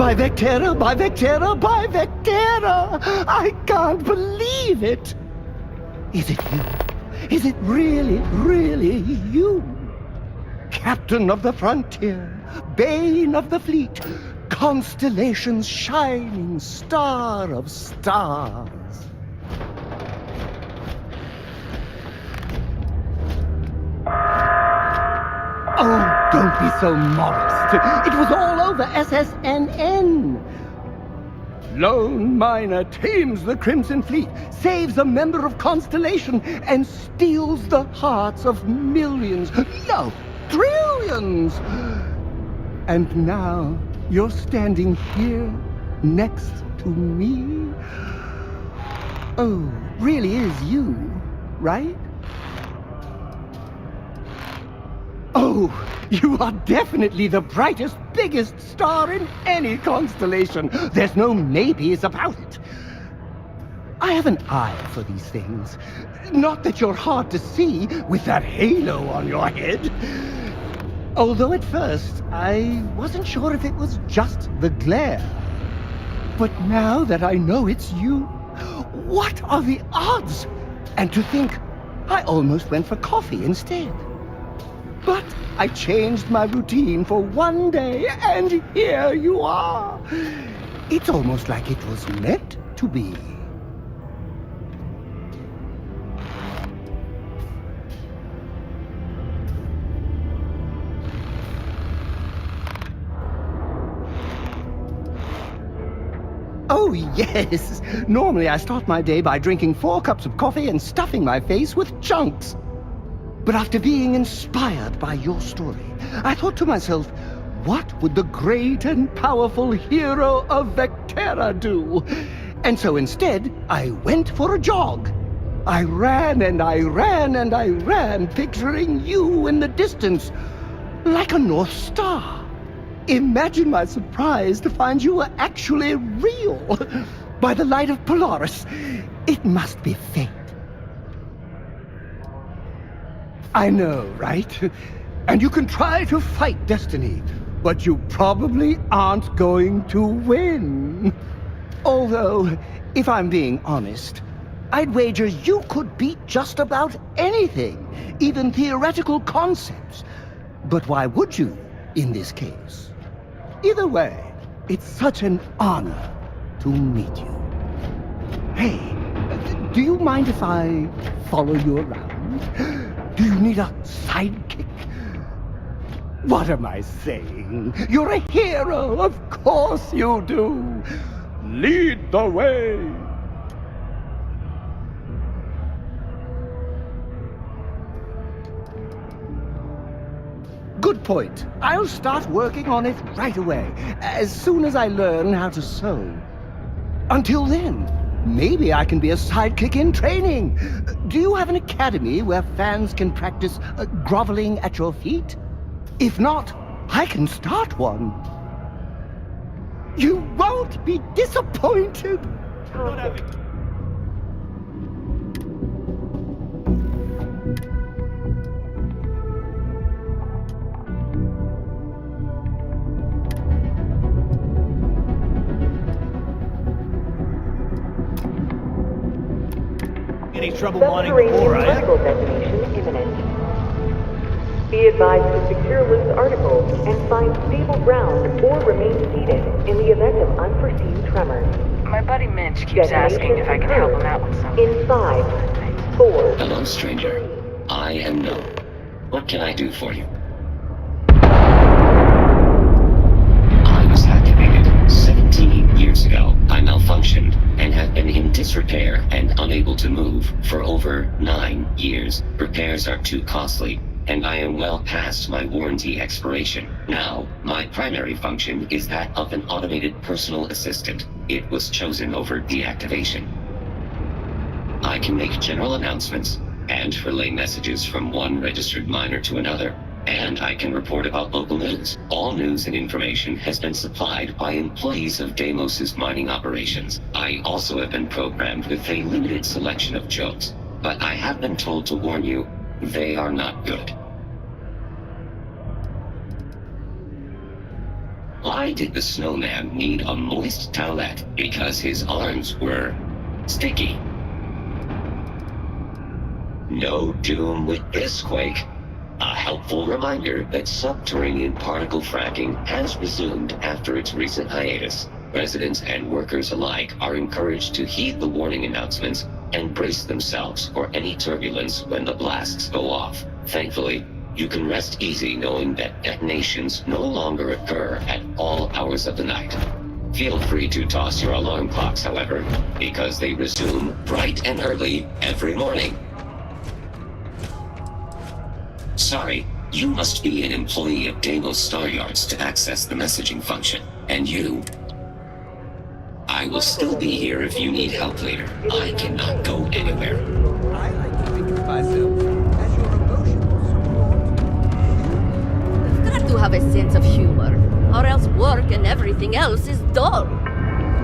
By Vectera, by Vectera, by Vectera! I can't believe it! Is it you? Is it really, really you? Captain of the frontier, bane of the fleet, constellation's shining star of stars. Oh, don't be so modest. It was all over SSNN. Lone miner tames the Crimson Fleet, saves a member of Constellation, and steals the hearts of millions, no, trillions. And now you're standing here next to me. Oh, really is you, right? Oh, you are definitely the brightest, biggest star in any constellation. There's no maybes about it. I have an eye for these things. Not that you're hard to see with that halo on your head. Although at first, I wasn't sure if it was just the glare. But now that I know it's you, what are the odds? And to think, I almost went for coffee instead. But I changed my routine for one day, and here you are. It's almost like it was meant to be. Oh, yes. Normally I start my day by drinking 4 cups of coffee and stuffing my face with chunks. But after being inspired by your story, I thought to myself, what would the great and powerful hero of Vectera do? And so instead, I went for a jog. I ran and I ran and I ran, picturing you in the distance, like a North Star. Imagine my surprise to find you were actually real, by the light of Polaris. It must be fate. I know, right? And you can try to fight destiny, but you probably aren't going to win. Although, if I'm being honest, I'd wager you could beat just about anything, even theoretical concepts. But why would you, in this case? Either way, it's such an honor to meet you. Hey, do you mind if I follow you around? Do you need a sidekick? What am I saying? You're a hero, of course you do. Lead the way. Good point. I'll start working on it right away, as soon as I learn how to sew. Until then, maybe I can be a sidekick in training. Do you have an academy where fans can practice groveling at your feet? If not, I can start one. You won't be disappointed. Any trouble wanting more, right? Medical destination imminent. Be advised to secure loose articles and find stable ground or remain seated in the event of unforeseen tremors. My buddy Mitch keeps asking if I can help him out with something. In 5, 4... Hello, stranger. I am No. What can I do for you? I was activated 17 years ago. I malfunctioned and have been in disrepair and unable to move for over 9 years. Repairs are too costly, and I am well past my warranty expiration. Now, my primary function is that of an automated personal assistant. It was chosen over deactivation. I can make general announcements and relay messages from one registered miner to another, and I can report about local news. All news and information has been supplied by employees of Deimos's mining operations. I also have been programmed with a limited selection of jokes, but I have been told to warn you, they are not good. Why did the snowman need a moist towelette? Because his arms were sticky. No doom with this quake. A helpful reminder that subterranean particle fracking has resumed after its recent hiatus. Residents and workers alike are encouraged to heed the warning announcements and brace themselves for any turbulence when the blasts go off. Thankfully, you can rest easy knowing that detonations no longer occur at all hours of the night. Feel free to toss your alarm clocks, however, because they resume bright and early every morning. Sorry, you must be an employee of Deimos Star Yards to access the messaging function. And you? I will still be here if you need help later. I cannot go anywhere. I like to think of myself as your emotional support. You've got to have a sense of humor, or else work and everything else is dull.